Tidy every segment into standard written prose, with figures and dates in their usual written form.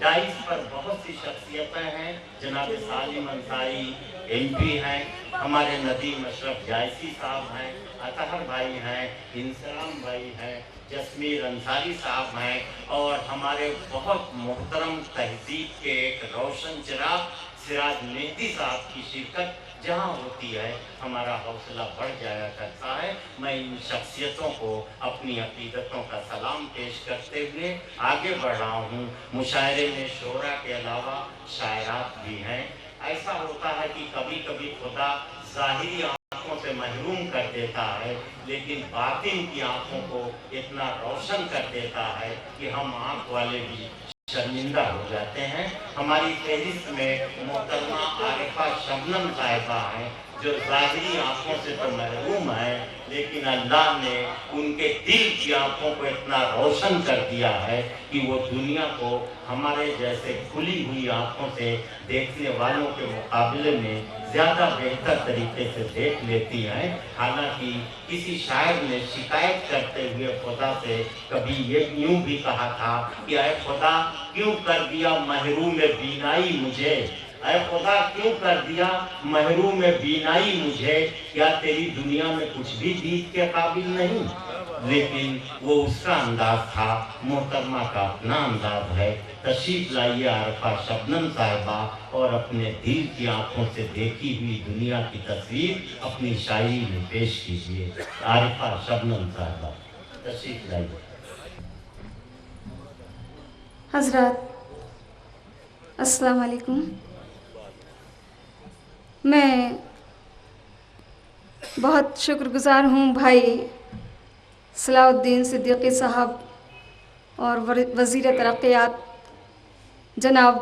Dice पर बहुत सी शख्सियतें हैं। जनाब सालिम अंसारी MP हैं, हमारे नदीम अशरफ जायसी साहब हैं, अतहर भाई हैं, इंसलाम भाई हैं, जसमीर अंसारी साहब हैं और हमारे बहुत मोहतरम तहजीब के एक रोशन चिराग सिराज मेहदी साहब की शिरकत जहाँ होती है हमारा हौसला बढ़ जाया करता है। मैं इन शख्सियतों को अपनी अकीदतों का सलाम पेश करते हुए आगे बढ़ रहा हूँ। मुशायरे में शोरा के अलावा शायरात भी हैं। ऐसा होता है कि कभी कभी खुदा ज़ाहिरी आँखों से महरूम कर देता है, लेकिन बातिन की आँखों को इतना रोशन कर देता है कि हम आँख वाले भी शर्मिंदा हो जाते हैं। हमारी फहरिस्त में मोहतरमा आरिफा शबनम साहिबा हैं, जो ज़ाहिरी आँखों से तो महरूम है, लेकिन अल्लाह ने उनके दिल की आँखों को इतना रोशन कर दिया है कि वो दुनिया को हमारे जैसे खुली हुई आँखों से देखने वालों के मुकाबले में ज़्यादा बेहतर तरीके से देख लेती हैं। हालांकि किसी शायर ने शिकायत करते हुए खुदा से कभी ये यूँ भी कहा था कि अय खुदा क्यों कर दिया महरूम बीनाई मुझे, अय खुदा क्यों कर दिया महरूम बीनाई मुझे, क्या तेरी दुनिया में कुछ भी दीद के काबिल नहीं। लेकिन वो उसका अंदाज था, मोहतरमा का अपना अंदाज है। तशरीफ लाइए आरिफा शबनम साहिबा और अपने दिल की आंखों से देखी हुई दुनिया की तस्वीर अपनी शायरी में पेश कीजिए। आरिफा शबनम साहिबा तशरीफ लाइए। हज़रात अस्सलाम वालेकुम। मैं बहुत शुक्रगुज़ार हूँ भाई सलाउद्दीन सिद्दीकी साहब और वज़ीर तरक्यात जनाब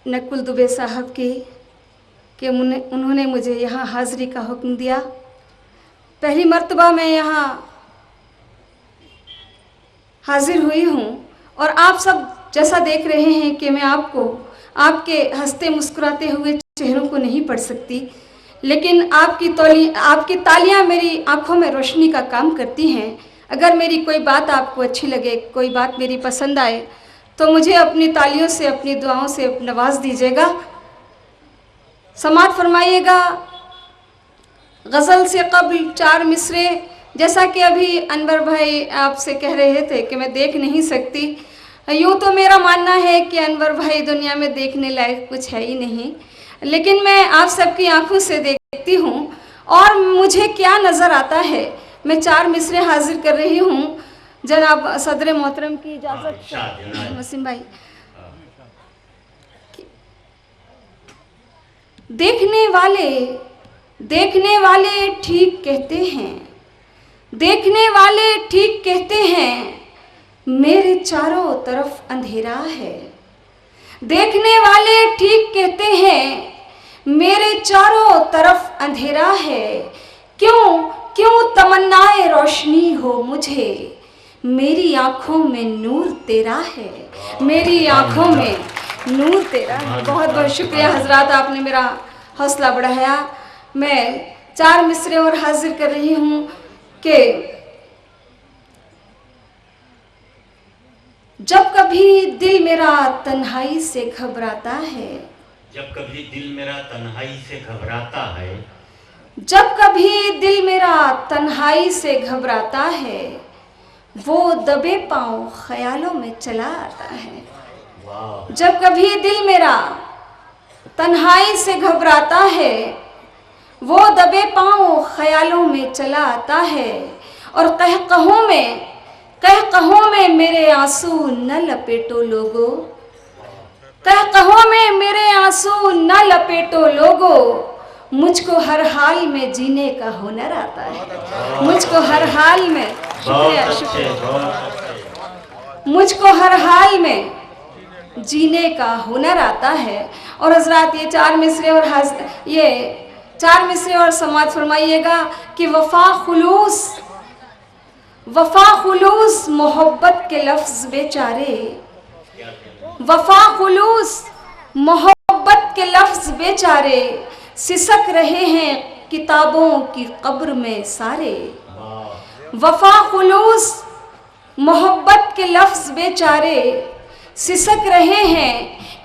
नकुल दुबे साहब की कि उन्होंने मुझे यहाँ हाज़िरी का हुक्म दिया। पहली मर्तबा मैं यहाँ हाज़िर हुई हूँ और आप सब जैसा देख रहे हैं कि मैं आपको आपके हंसते मुस्कुराते हुए चेहरों को नहीं पढ़ सकती, लेकिन आपकी तालियां मेरी आंखों में रोशनी का काम करती हैं। अगर मेरी कोई बात आपको अच्छी लगे, कोई बात मेरी पसंद आए, तो मुझे अपनी तालियों से, अपनी दुआओं से नवाज दीजिएगा। समाअत फरमाइएगा। गज़ल से कबल 4 मिसरे, जैसा कि अभी अनवर भाई आपसे कह रहे थे कि मैं देख नहीं सकती, यूँ तो मेरा मानना है कि अनवर भाई दुनिया में देखने लायक कुछ है ही नहीं, लेकिन मैं आप सबकी आंखों से देखती हूँ और मुझे क्या नज़र आता है। मैं 4 मिसरे हाजिर कर रही हूँ जनाब सदर मोहतरम की इजाज़त। वसीम भाई, देखने वाले ठीक कहते हैं, देखने वाले ठीक कहते हैं, मेरे चारों तरफ अंधेरा है। देखने वाले ठीक कहते हैं, मेरे चारों तरफ अंधेरा है। क्यों क्यों तमन्नाए रोशनी हो मुझे, मेरी आंखों में नूर तेरा है, मेरी आंखों में नूर तेरा है। बहुत बहुत शुक्रिया हजरात, आपने मेरा हौसला बढ़ाया। मैं 4 मिसरे और हाजिर कर रही हूँ कि जब कभी दिल मेरा तन्हाई से घबराता है, जब कभी दिल मेरा तन्हाई से घबराता है, जब कभी दिल मेरा तन्हाई से घबराता है, वो दबे पांव ख्यालों में चला आता है। जब कभी दिल मेरा तन्हाई से घबराता है, वो दबे पांव ख्यालों में चला आता है। और कहकहों में मेरे आंसू न लपेटो लोगो, कहकहों में मेरे आंसू न लपेटो लोगो, मुझको हर हाल में जीने का हुनर आता है। मुझको हर हाल में, मुझको हर हाल में जीने का हुनर आता है। और हजरात ये 4 मिसरे और समाअत फरमाइएगा कि वफा खुलूस मोहब्बत के लफ्ज़ बेचारे, वफा खुलूस मोहब्बत के लफ्ज़ बेचारे, सिसक रहे हैं किताबों की कब्र में सारे। वफा खुलूस मोहब्बत के लफ्ज़ बेचारे, सिसक रहे हैं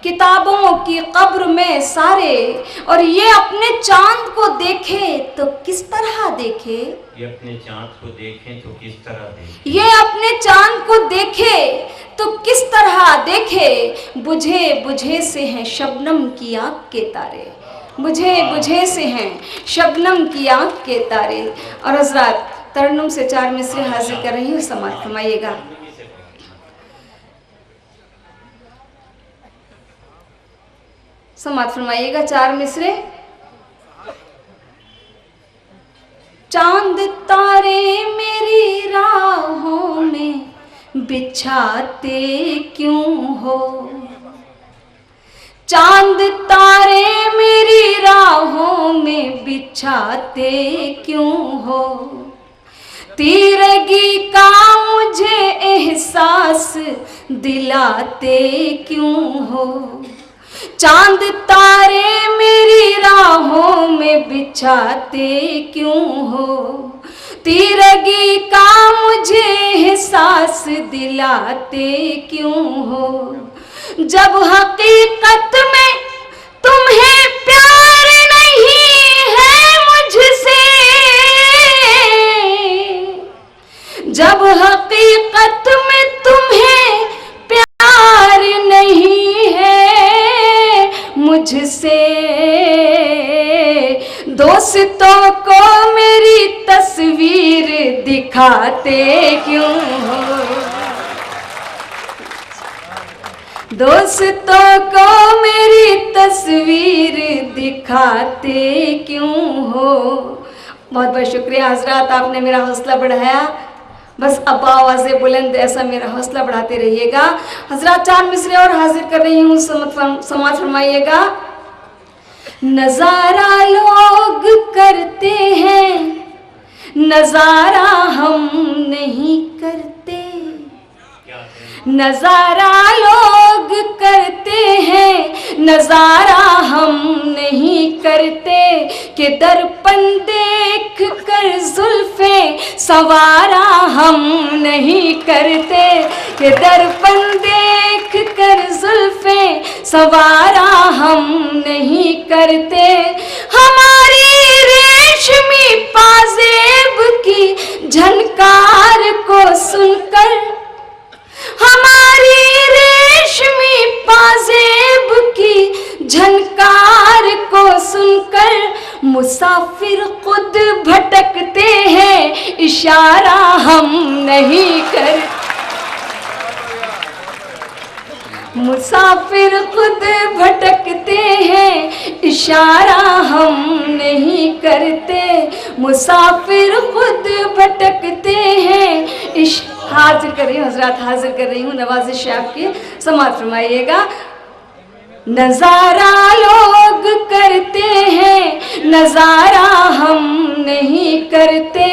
किताबों की कब्र में सारे, और ये अपने चांद को देखे तो किस तरह देखे, ये अपने चांद को देखें तो किस तरह देखें, ये अपने चांद को देखे तो किस तरह देखे, बुझे बुझे से हैं शबनम की आँख के तारे, बुझे बुझे से हैं शबनम की आँख के तारे। और हजरात तरन्नुम से 4 मिसरे हाजिर कर रही हूँ, समाअत फरमाइएगा। समाअत फरमाइएगा 4 मिसरे। चांद तारे मेरी राहों में बिछाते क्यों हो, चांद तारे मेरी राहों में बिछाते क्यों हो, तीरगी का मुझे एहसास दिलाते क्यों हो, चांद तारे मेरी राहों में बिछाते क्यों हो, तीरगी का मुझे एहसास दिलाते क्यों हो, जब हकीकत में तुम्हें प्यार नहीं है मुझसे, जब हकीकत में तुम्हें प्यार नहीं है मुझसे, दोस्तों को मेरी तस्वीर दिखाते क्यों हो, दोस्तों को मेरी तस्वीर दिखाते क्यों हो। बहुत बहुत शुक्रिया हजरात, आपने मेरा हौसला बढ़ाया। बस अब आवाज़ें बुलंद ऐसा मेरा हौसला बढ़ाते रहिएगा। हजरात 4 मिसरे और हाजिर कर रही हूँ, समाअत फरमाइएगा। नज़ारा लोग करते हैं, नज़ारा हम नहीं करते, नज़ारा लोग करते हैं, नज़ारा हम नहीं करते, कि दर्पण देख कर जुल्फे सवारा हम नहीं करते, कि दर्पण देख कर जुल्फे सवारा हम नहीं करते, हमारी रेशमी पाजेब की झनकार को सुनकर, हमारी रेशमी पाजेब की झनकार को सुनकर, मुसाफिर खुद भटकते हैं, इशारा हम नहीं करते, मुसाफिर खुद भटकते हैं, इशारा हम नहीं करते, मुसाफिर खुद भटकते हैं। हाजिर कर रही हूँ हजरात, हाजिर कर रही हूँ नवाजिश आपकी, समाअत फरमाइएगा। नज़ारा लोग करते हैं, नज़ारा हम नहीं करते,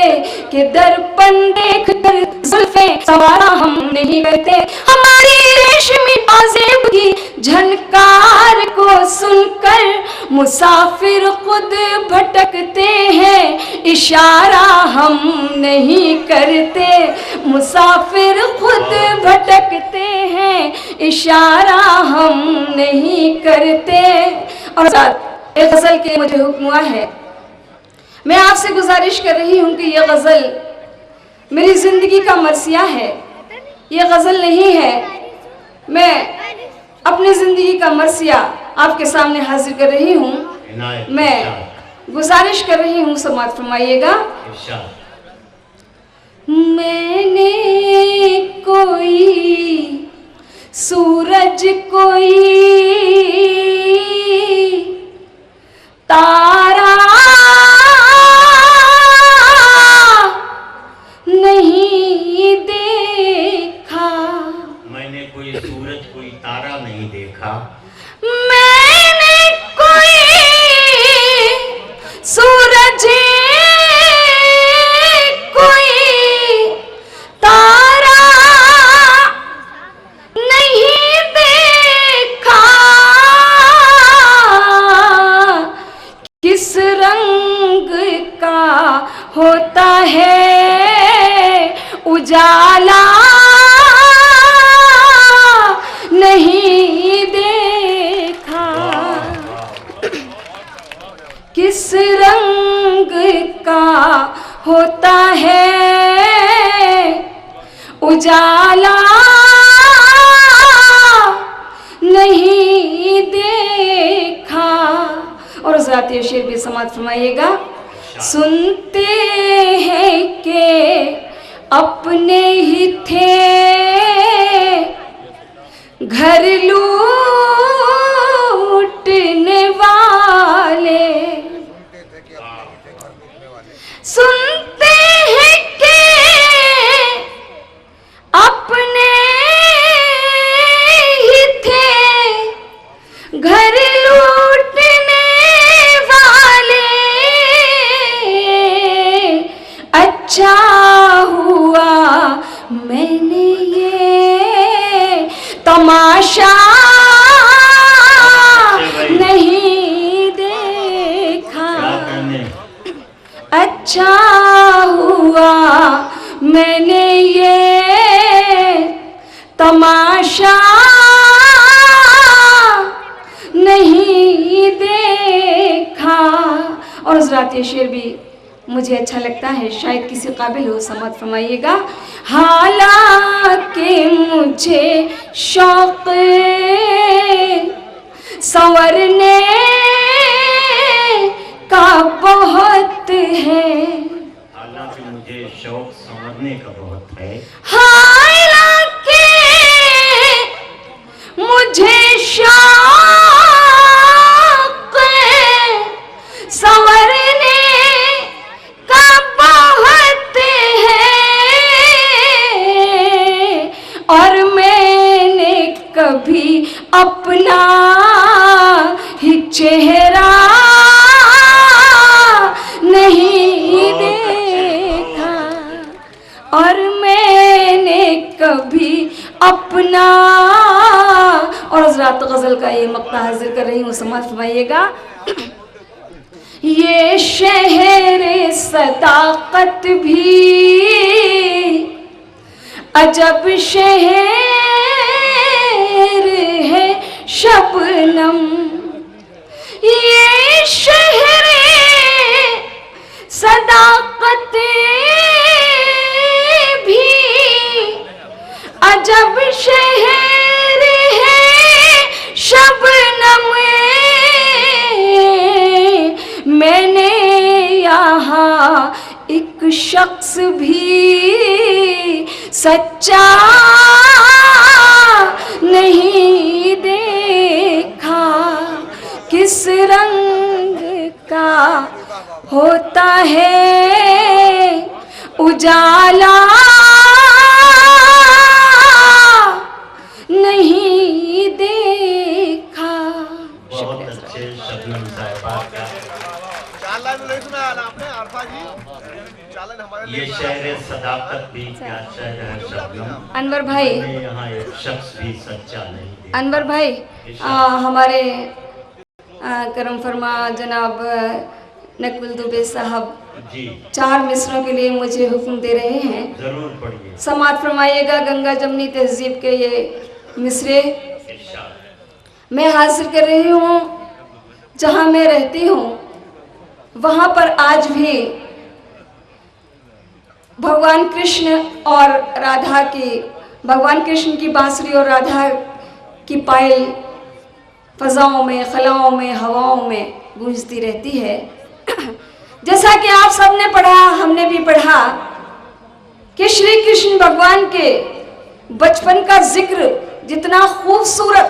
कि दर्पण देख कर जुल्फे सवारा हम नहीं करते, हमारी रेशमी पाजेब की झनकार को सुनकर, मुसाफिर खुद भटकते हैं, इशारा हम नहीं करते, मुसाफिर खुद भटकते हैं, इशारा हम नहीं करते। और साथ एक गजल के मुझे हुक्म हुआ है, मैं आपसे गुजारिश कर रही हूँ कि यह गजल मेरी जिंदगी का मरसिया है, ये गजल नहीं है, मैं अपनी जिंदगी का मरसिया आपके सामने हाजिर कर रही हूँ। मैं गुजारिश कर रही हूँ, समाअत फरमाइएगा। मैंने कोई सूरज कोई तारा नहीं देखा, मैंने कोई सूरज कोई तारा नहीं देखा, मैंने कोई सूरज कोई तारा नहीं देखा, किस रंग का होता है उजाला किस रंग का होता है उजाला नहीं देखा। और उस रात ये शेर भी समाप्त फरमाइएगा। सुनते हैं कि अपने ही थे घर लूटने वाले, सुनते हैं कि अपने ही थे घर लूटने वाले। अच्छा हुआ मैंने ये तमाशा नहीं देखा। अच्छा हुआ मैंने ये तमाशा नहीं देखा। और उस रात ये शेर भी मुझे अच्छा लगता है, शायद किसी काबिल हो, समाप्त फरमाइएगा। हालांकि मुझे शौक संवरने का बहुत है, हालांकि मुझे शौक संवरने का बहुत है, हालांकि मुझे शौक संवरने का बहुत है। और मैंने कभी अपना ही चेहरा नहीं देखा, और मैंने कभी अपना। और उस रात गजल का ये मक्ता हाजिर कर रही हूँ, समाप्त फरमाइएगा। ये शहर सदाकत भी अजब शहर है शबनम, ये शहर सदाकत भी अजब शहर है शबनम। मैंने यहाँ एक शख्स भी सच्चा नहीं देखा। किस रंग का होता है उजाला नहीं देखा। बहुत अच्छे शबनम साहिबा का ये शहर सदाकत भी क्या शहर है शबनम। अनवर भाई, यहाँ एक शख्स भी सच्चा नहीं देखा। अनवर भाई, हमारे करम फरमा जनाब नकुल दुबे साहब जी 4 मिसरों के लिए मुझे हुक्म दे रहे हैं, जरूर पढ़िए। समाप्त फरमाइएगा। गंगा जमनी तहजीब के ये मिसरे इरशाद। मैं हाजिर कर रही हूँ। जहाँ मैं रहती हूँ वहाँ पर आज भी भगवान कृष्ण और राधा की, भगवान कृष्ण की बांसुरी और राधा की पायल फजाओं में, खलाओं में, हवाओं में गूंजती रहती है। जैसा कि आप सबने पढ़ा, हमने भी पढ़ा कि श्री कृष्ण भगवान के बचपन का जिक्र जितना खूबसूरत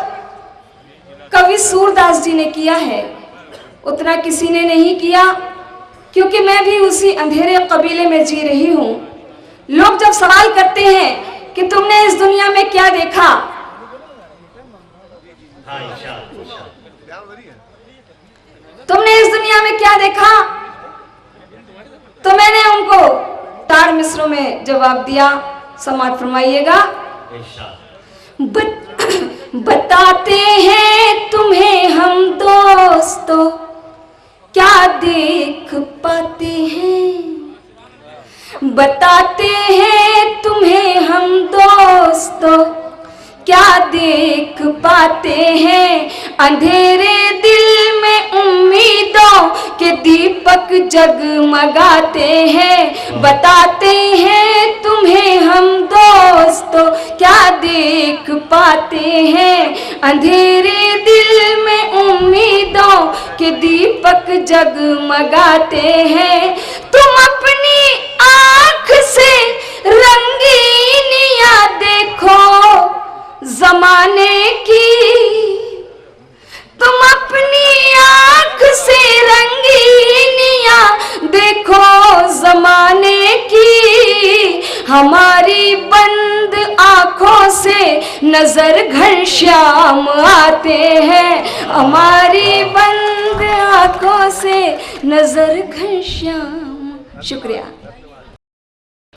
कवि सूरदास जी ने किया है उतना किसी ने नहीं किया, क्योंकि मैं भी उसी अंधेरे कबीले में जी रही हूँ। लोग जब सवाल करते हैं कि तुमने इस दुनिया में क्या देखा, हाँ, इरशाद, इरशाद। तुमने इस दुनिया में क्या देखा, तो मैंने उनको 4 मिसरों में जवाब दिया। समाप्त फरमाइएगा। इरशाद। बताते हैं तुम्हें हम दोस्तों क्या देख पाते हैं, बताते हैं तुम्हें हम दोस्तों क्या देख पाते हैं। अंधेरे दिल में उम्मीदों के दी जगमगाते हैं, बताते हैं तुम्हें हम दोस्तों क्या देख पाते हैं। अंधेरे दिल में उम्मीदों के दीपक जगमगाते हैं। तुम अपनी आँख से रंगीनियाँ देखो जमाने की, तुम अपनी आँख से रंगीनियाँ देखो जमाने की। हमारी बंद आँखों से नजर घनश्याम आते हैं, हमारी बंद आँखों से नजर घनश्याम। शुक्रिया।